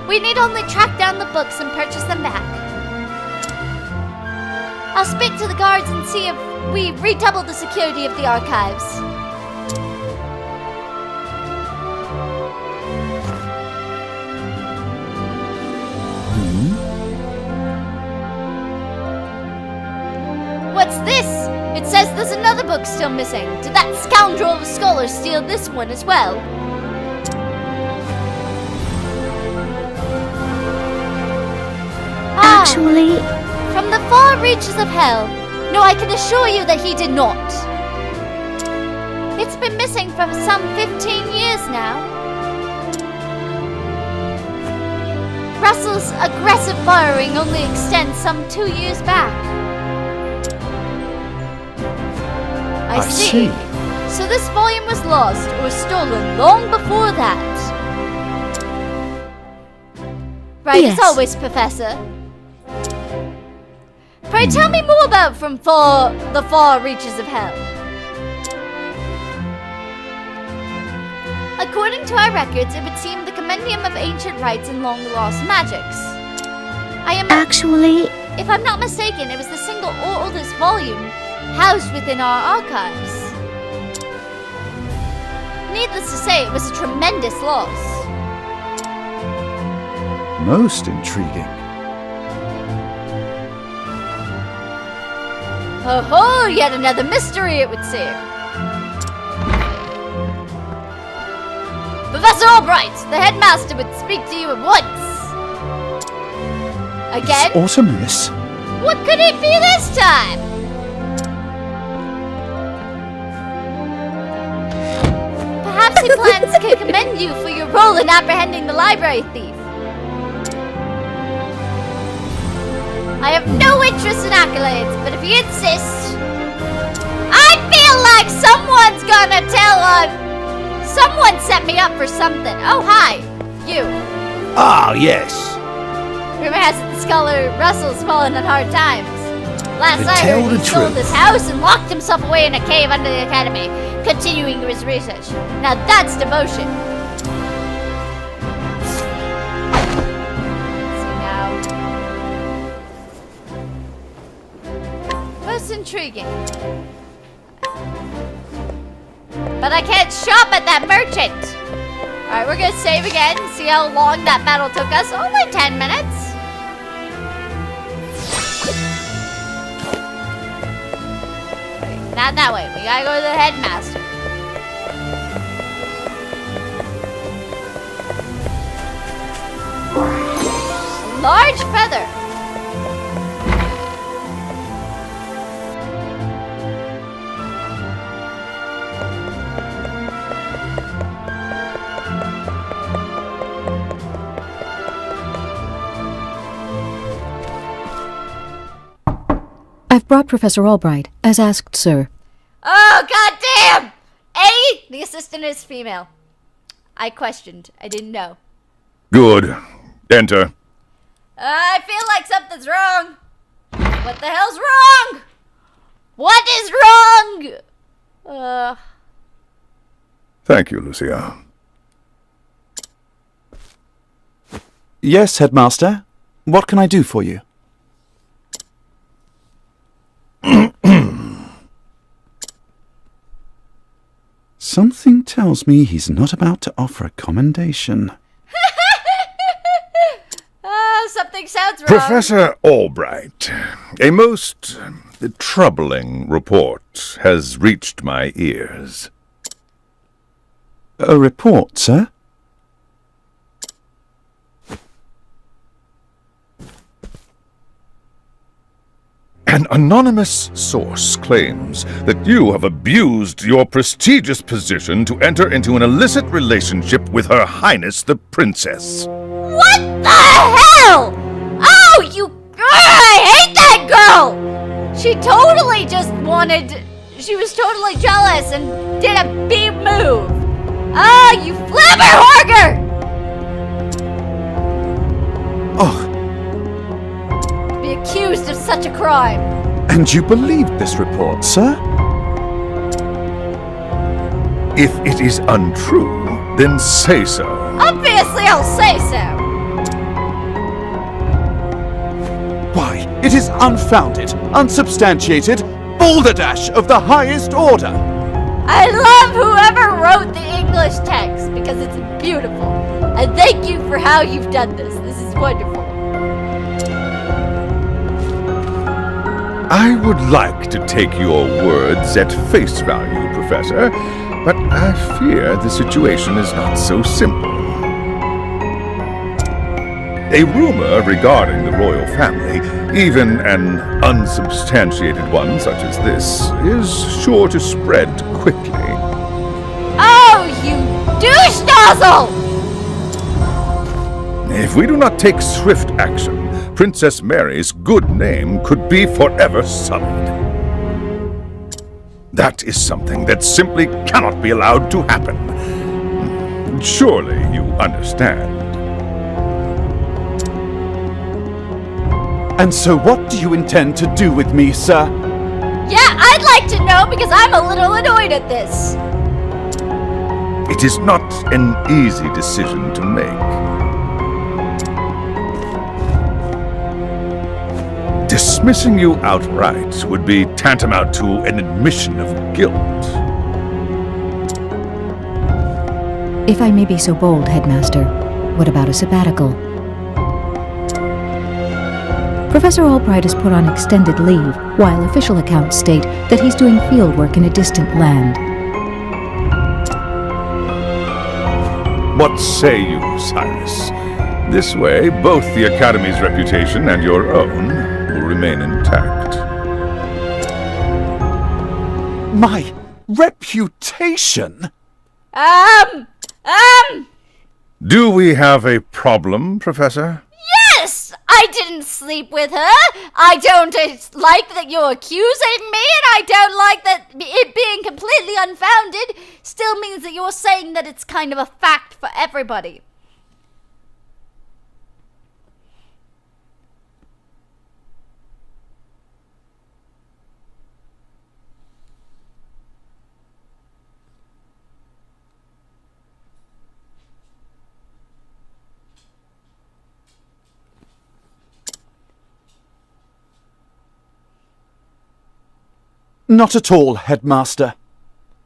We need only track down the books and purchase them back. I'll speak to the guards and see if we redouble the security of the archives. What's this? It says there's another book still missing. Did that scoundrel of a scholar steal this one as well? Actually, From the far reaches of hell. No, I can assure you that he did not. It's been missing for some 15 years now. Russell's aggressive borrowing only extends some 2 years back. I see. So this volume was lost or stolen long before that. Right, Yes. as always, Professor. Pray tell me more about From the Far Reaches of Hell. According to our records, it would seem the compendium of ancient rites and long-lost magics. actually, If I'm not mistaken, it was the single oldest volume housed within our archives. Needless to say, it was a tremendous loss. Most intriguing. Oh, yet another mystery, it would seem. Professor Albright, the headmaster would speak to you at once. Again? It's Artemis. What could it be this time? Perhaps he plans to commend you for your role in apprehending the library thief. I have no interest in accolades, but if you insist, I feel like someone's gonna tell on. Someone set me up for something. Oh, hi, you. Ah, yes. Rumor has it the scholar Russell's fallen on hard times. Last To I tell heard, the he sold truth. his house and locked himself away in a cave under the academy, continuing his research. Now that's devotion. Most intriguing. But I can't shop at that merchant. Alright, we're gonna save again, see how long that battle took us. Only 10 minutes. Wait, not that way. We gotta go to the headmaster. A large feather. I've brought Professor Albright, as asked, sir. Oh, goddamn! A, the assistant is female. I questioned. I didn't know. Good. Enter. I feel like something's wrong. What the hell's wrong? What is wrong? Thank you, Lucia. Yes, Headmaster. What can I do for you? Something tells me he's not about to offer a commendation. Something sounds wrong. Professor Albright, a most troubling report has reached my ears. A report, sir? An anonymous source claims that you have abused your prestigious position to enter into an illicit relationship with Her Highness the Princess. What the hell? Oh, you... I hate that girl! She totally just wanted... She was totally jealous and did a big move. Ah, you flabberhorger! Oh, Be accused of such a crime. and you believed this report, sir? If it is untrue, then say so. Obviously, I'll say so. Why, it is unfounded, unsubstantiated, balderdash of the highest order! I love whoever wrote the English text because it's beautiful. And thank you for how you've done this. This is wonderful. I would like to take your words at face value, Professor, but I fear the situation is not so simple. A rumor regarding the royal family, even an unsubstantiated one such as this, is sure to spread quickly. Oh, you douche nozzle! If we do not take swift action, Princess Mary's good name could be forever sullied. That is something that simply cannot be allowed to happen. Surely you understand. And so what do you intend to do with me, sir? Yeah, I'd like to know because I'm a little annoyed at this. It is not an easy decision to make. Dismissing you outright would be tantamount to an admission of guilt. If I may be so bold, Headmaster, what about a sabbatical? Professor Albright has put on extended leave, while official accounts state that he's doing field work in a distant land. What say you, Cyrus? This way, both the Academy's reputation and your own will remain intact. My reputation? Do we have a problem, Professor? Yes! I didn't sleep with her. I don't like that you're accusing me, and I don't like that it being completely unfounded still means that you're saying that it's kind of a fact for everybody. Not at all, Headmaster.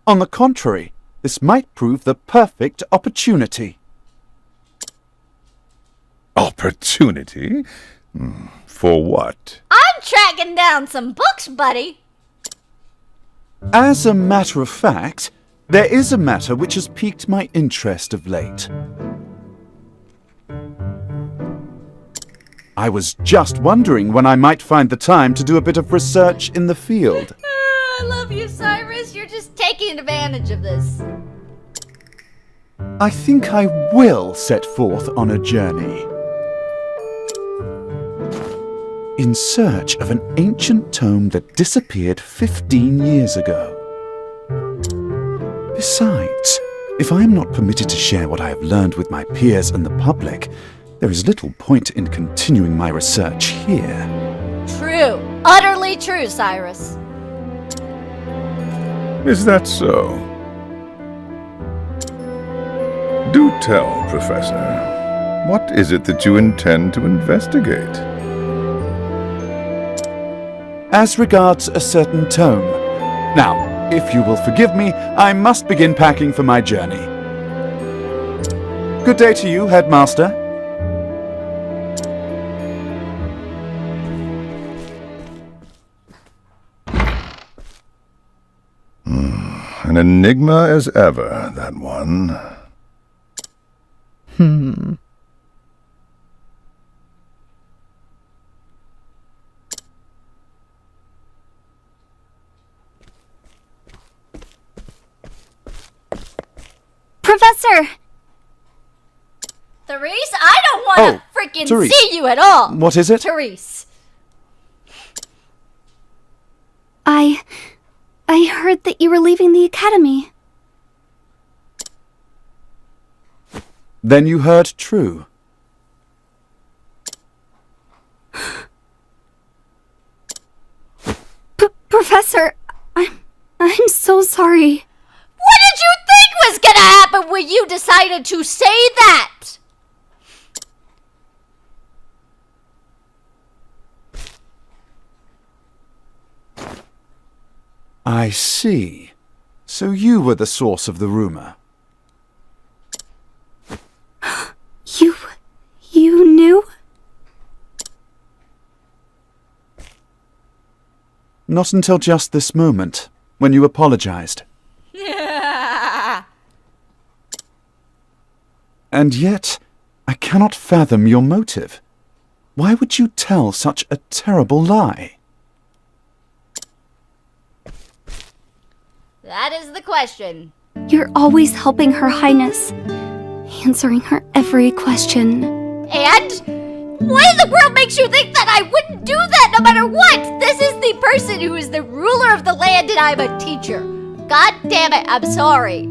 On the contrary, this might prove the perfect opportunity. Opportunity? For what? I'm tracking down some books, buddy. As a matter of fact, there is a matter which has piqued my interest of late. I was just wondering when I might find the time to do a bit of research in the field. I love you, Cyrus. You're just taking advantage of this. I think I will set forth on a journey. In search of an ancient tome that disappeared 15 years ago. Besides, if I am not permitted to share what I have learned with my peers and the public, there is little point in continuing my research here. True. Utterly true, Cyrus. Is that so? Do tell, Professor. What is it that you intend to investigate? As regards a certain tome. Now, if you will forgive me, I must begin packing for my journey. Good day to you, Headmaster. An enigma as ever, that one. Professor! Therese, I don't want to freaking Therese. see you at all. What is it? Therese. I heard that you were leaving the academy. Then you heard true. Professor, I'm so sorry. What did you think was gonna happen when you decided to say that? I see. So you were the source of the rumor. You knew? Not until just this moment, when you apologized. And yet, I cannot fathom your motive. Why would you tell such a terrible lie? That is the question. You're always helping Her Highness, answering her every question. And? What in the world makes you think that I wouldn't do that no matter what? This is the person who is the ruler of the land and I'm a teacher. God damn it, I'm sorry.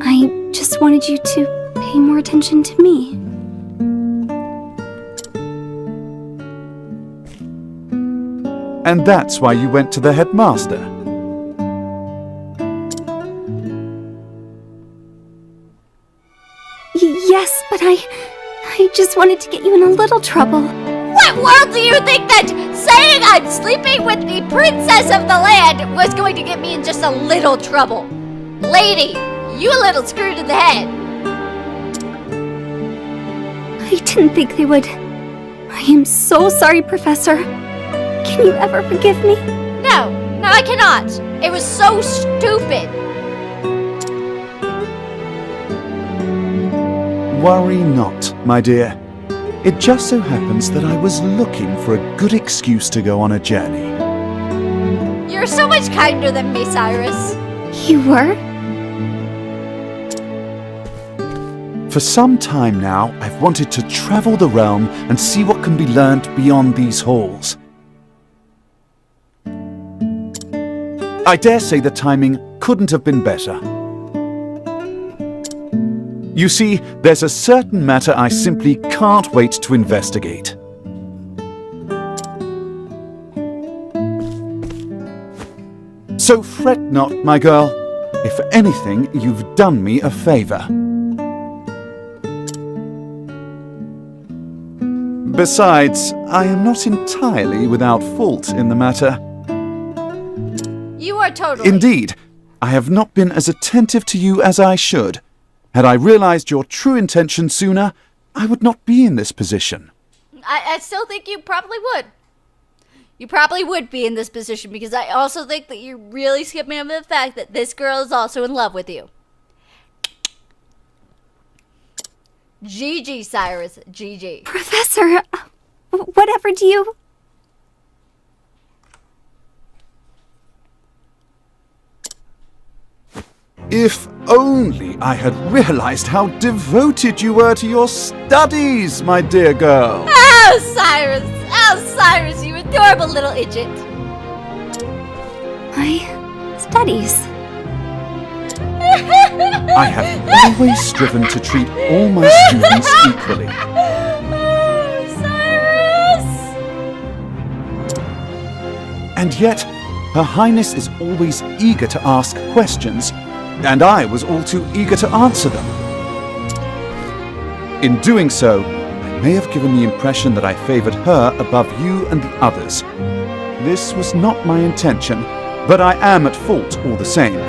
I just wanted you to pay more attention to me. And that's why you went to the headmaster. Yes, but I just wanted to get you in a little trouble. What world do you think that saying I'm sleeping with the princess of the land was going to get me in just a little trouble? Lady, You a little screwed in the head. I didn't think they would. I am so sorry, Professor. Can you ever forgive me? No, I cannot. It was so stupid. Worry not, my dear. It just so happens that I was looking for a good excuse to go on a journey. You're so much kinder than me, Cyrus. You were? For some time now, I've wanted to travel the realm and see what can be learned beyond these halls. I dare say the timing couldn't have been better. You see, there's a certain matter I simply can't wait to investigate. So fret not, my girl. If anything, you've done me a favor. Besides, I am not entirely without fault in the matter. You are totally. Indeed, I have not been as attentive to you as I should. Had I realized your true intention sooner, I would not be in this position. I still think you probably would. You probably would be in this position because I also think that you're really skipping over the fact that this girl is also in love with you. GG, Cyrus. GG. Professor, whatever do you... If only I had realized how devoted you were to your studies, my dear girl. Oh, Cyrus! Oh, Cyrus, you adorable little idiot. My studies. I have always striven to treat all my students equally. Oh, Cyrus! And yet, Her Highness is always eager to ask questions, and I was all too eager to answer them. In doing so, I may have given the impression that I favored her above you and the others. This was not my intention, but I am at fault all the same.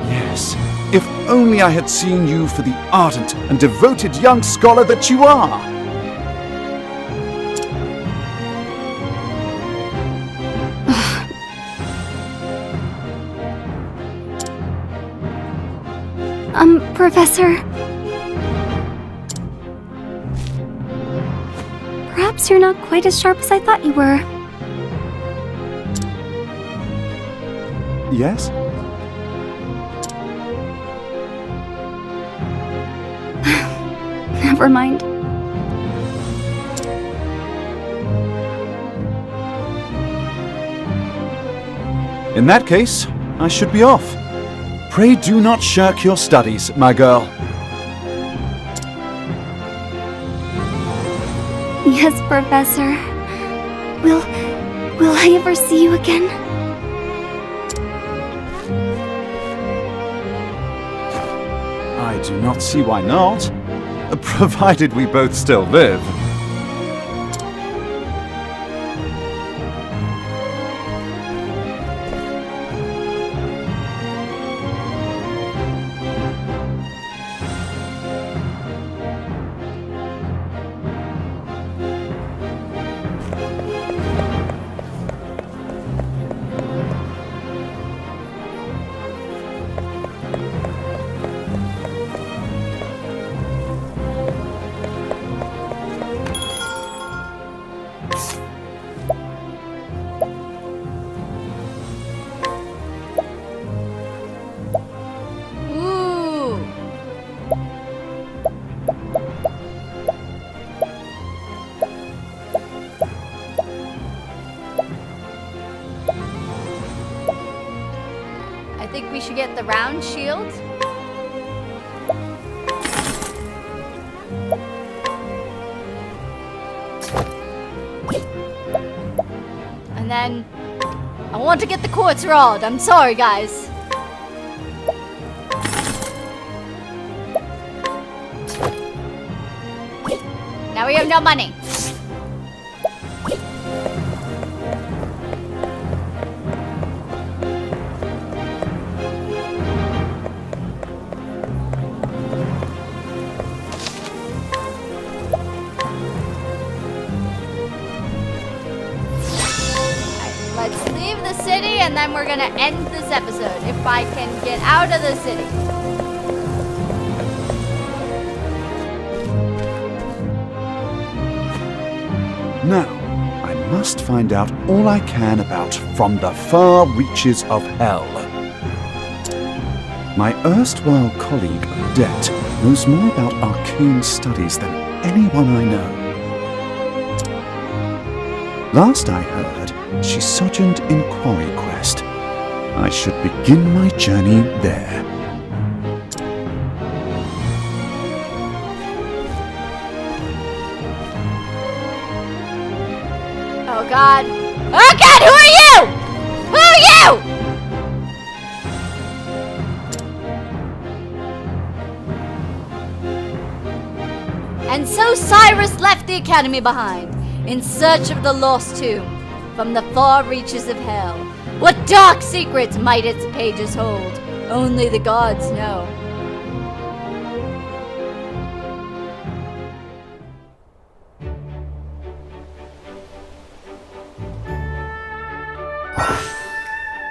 Yes, if only I had seen you for the ardent and devoted young scholar that you are! Professor... Perhaps you're not quite as sharp as I thought you were. Yes? Never mind. In that case, I should be off. Pray do not shirk your studies, my girl. Yes, Professor. Will I ever see you again? I do not see why not, provided we both still live. I think we should get the round shield. And then I want to get the quartz rod. I'm sorry, guys. Now we have no money. time we're gonna end this episode, if I can get out of the city. Now, I must find out all I can about From the Far Reaches of Hell. My erstwhile colleague, Odette, knows more about arcane studies than anyone I know. Last I heard, she sojourned in Quarry Quest. I should begin my journey there. Oh God. Oh God, who are you? Who are you? And so Cyrus left the academy behind, in search of the lost tomb, from the far reaches of hell. What dark secrets might its pages hold? Only the gods know.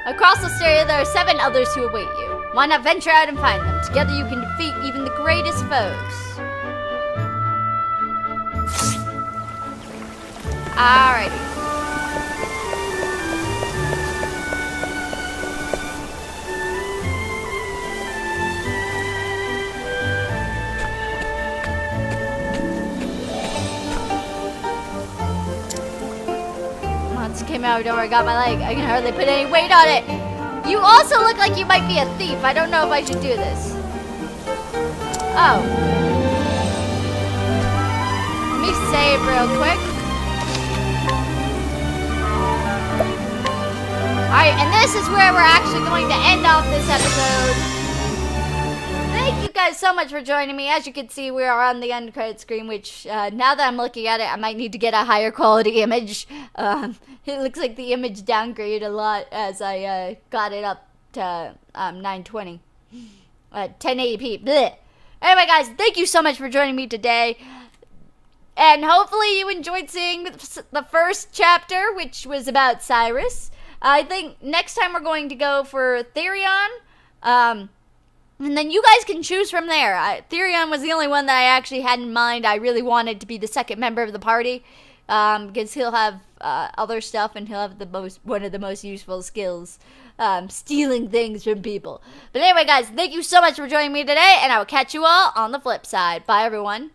Across Australia, there are 7 others who await you. Why not venture out and find them? Together you can defeat even the greatest foes. Alrighty. Monster came out over, I got my leg. I can hardly put any weight on it. You also look like you might be a thief. I don't know if I should do this. Oh. Let me save real quick. Alright, and this is where we're actually going to end off this episode. Thank you guys so much for joining me. As you can see, we are on the end credit screen, which now that I'm looking at it, I might need to get a higher quality image. It looks like the image downgraded a lot as I got it up to 920. 1080p. Blech. Anyway, guys, thank you so much for joining me today. And hopefully you enjoyed seeing the first chapter, which was about Cyrus. I think next time we're going to go for Therion. And then you guys can choose from there. Therion was the only one that I actually had in mind. I really wanted to be the second member of the party. Because he'll have other stuff and he'll have one of the most useful skills. Stealing things from people. But anyway, guys, thank you so much for joining me today. And I will catch you all on the flip side. Bye, everyone.